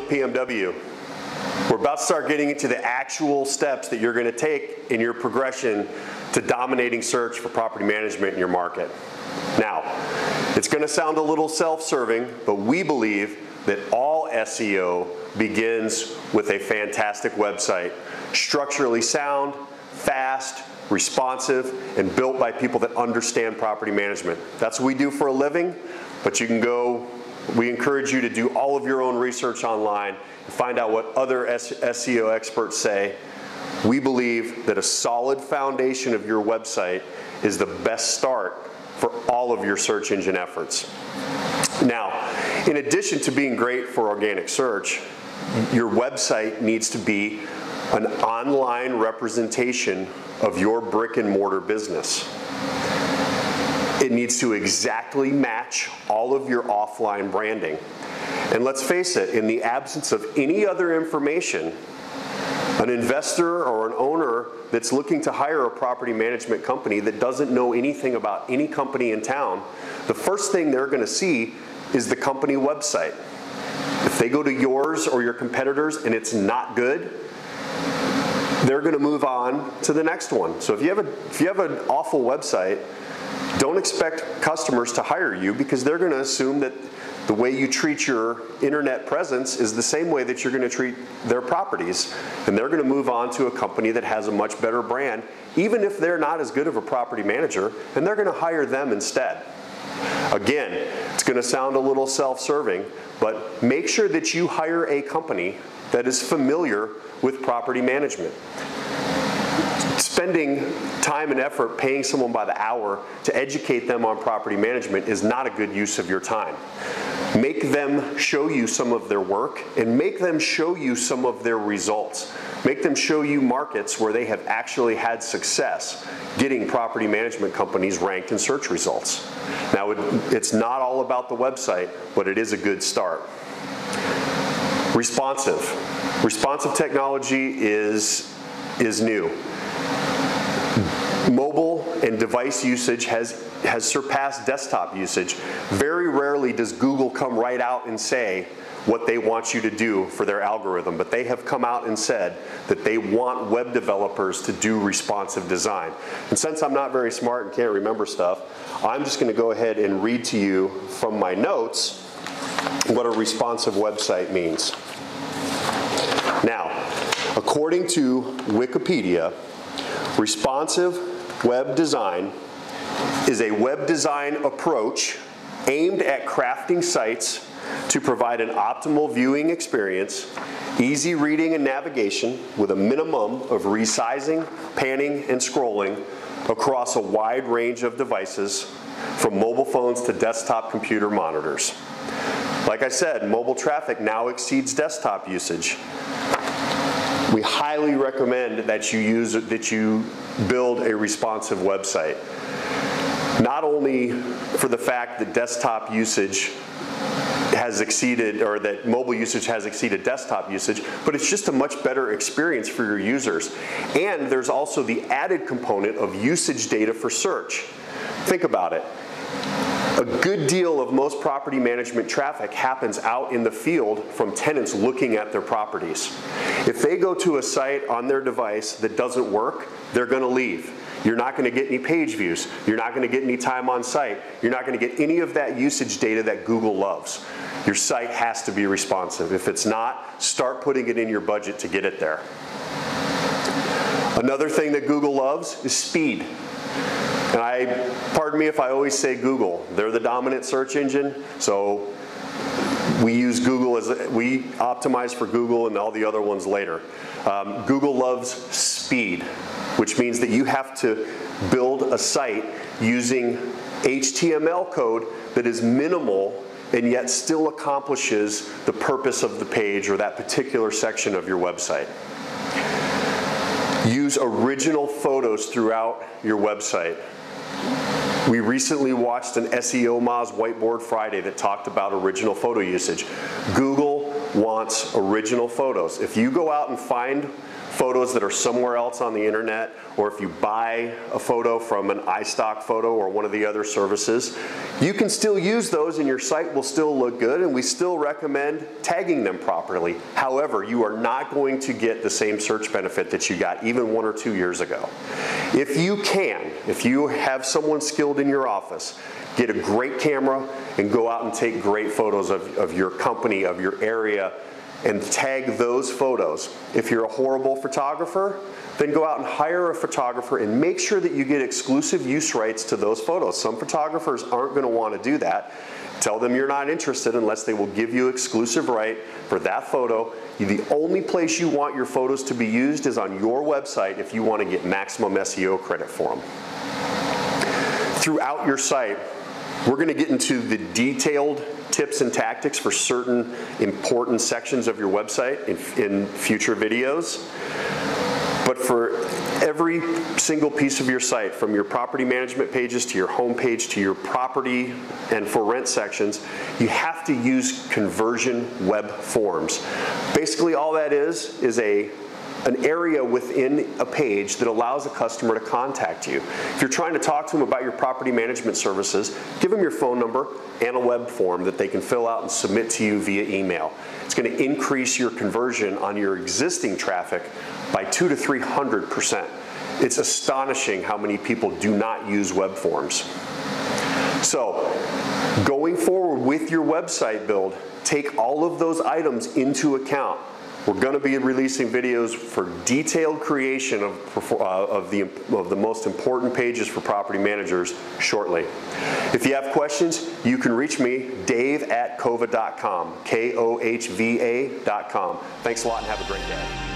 with PMW. We're about to start getting into the actual steps that you're going to take in your progression to dominating search for property management in your market. Now, it's going to sound a little self-serving, but we believe that all SEO begins with a fantastic website, structurally sound, fast, responsive, and built by people that understand property management. That's what we do for a living, but you can go, we encourage you to do all of your own research online and find out what other SEO experts say. We believe that a solid foundation of your website is the best start for all of your search engine efforts. Now, in addition to being great for organic search, your website needs to be an online representation of your brick and mortar business. It needs to exactly match all of your offline branding. And let's face it, in the absence of any other information, an investor or an owner that's looking to hire a property management company that doesn't know anything about any company in town, the first thing they're going to see is the company website. If they go to yours or your competitors and it's not good, they're going to move on to the next one. So if you have an awful website, don't expect customers to hire you, because they're going to assume that the way you treat your internet presence is the same way that you're going to treat their properties. And they're going to move on to a company that has a much better brand, even if they're not as good of a property manager, and they're going to hire them instead. Again, it's going to sound a little self-serving, but make sure that you hire a company that is familiar with property management. Spending time and effort paying someone by the hour to educate them on property management is not a good use of your time. Make them show you some of their work, and make them show you some of their results. Make them show you markets where they have actually had success getting property management companies ranked in search results. Now, it's not all about the website, but it is a good start. Responsive. Responsive technology is new. Mobile and device usage has surpassed desktop usage. Very rarely does Google come right out and say what they want you to do for their algorithm, but they have come out and said that they want web developers to do responsive design. And since I'm not very smart and can't remember stuff, I'm just going to go ahead and read to you from my notes what a responsive website means. Now, according to Wikipedia, responsive web design is a web design approach aimed at crafting sites to provide an optimal viewing experience, easy reading and navigation with a minimum of resizing, panning, and scrolling across a wide range of devices, from mobile phones to desktop computer monitors. Like I said, mobile traffic now exceeds desktop usage. We highly recommend that you build a responsive website. Not only for the fact that desktop usage has exceeded, or that mobile usage has exceeded desktop usage, but it's just a much better experience for your users. And there's also the added component of usage data for search. Think about it. A good deal of most property management traffic happens out in the field from tenants looking at their properties. If they go to a site on their device that doesn't work, they're going to leave. You're not going to get any page views. You're not going to get any time on site. You're not going to get any of that usage data that Google loves. Your site has to be responsive. If it's not, start putting it in your budget to get it there. Another thing that Google loves is speed. And pardon me if I always say Google. They're the dominant search engine, so we use Google we optimize for Google and all the other ones later. Google loves speed, which means that you have to build a site using HTML code that is minimal and yet still accomplishes the purpose of the page or that particular section of your website. Use original photos throughout your website. We recently watched an SEO Moz Whiteboard Friday that talked about original photo usage. Google wants original photos. If you go out and find photos that are somewhere else on the internet, or if you buy a photo from an iStock photo or one of the other services, you can still use those and your site will still look good, and we still recommend tagging them properly. However, you are not going to get the same search benefit that you got even 1 or 2 years ago. If you have someone skilled in your office, get a great camera and go out and take great photos of your company, of your area, and tag those photos. If you're a horrible photographer, then go out and hire a photographer and make sure that you get exclusive use rights to those photos. Some photographers aren't going to want to do that. Tell them you're not interested unless they will give you exclusive right for that photo. The only place you want your photos to be used is on your website if you want to get maximum SEO credit for them. Throughout your site, we're going to get into the detailed tips and tactics for certain important sections of your website in future videos. But for every single piece of your site, from your property management pages to your home page to your property and for rent sections, you have to use conversion web forms. Basically all that is an area within a page that allows a customer to contact you. If you're trying to talk to them about your property management services, give them your phone number and a web form that they can fill out and submit to you via email. It's going to increase your conversion on your existing traffic by 200 to 300%. It's astonishing how many people do not use web forms. So, going forward with your website build, take all of those items into account. We're going to be releasing videos for detailed creation of the most important pages for property managers shortly. If you have questions, you can reach me, Dave@kohva.com, KOHVA.com. Thanks a lot and have a great day.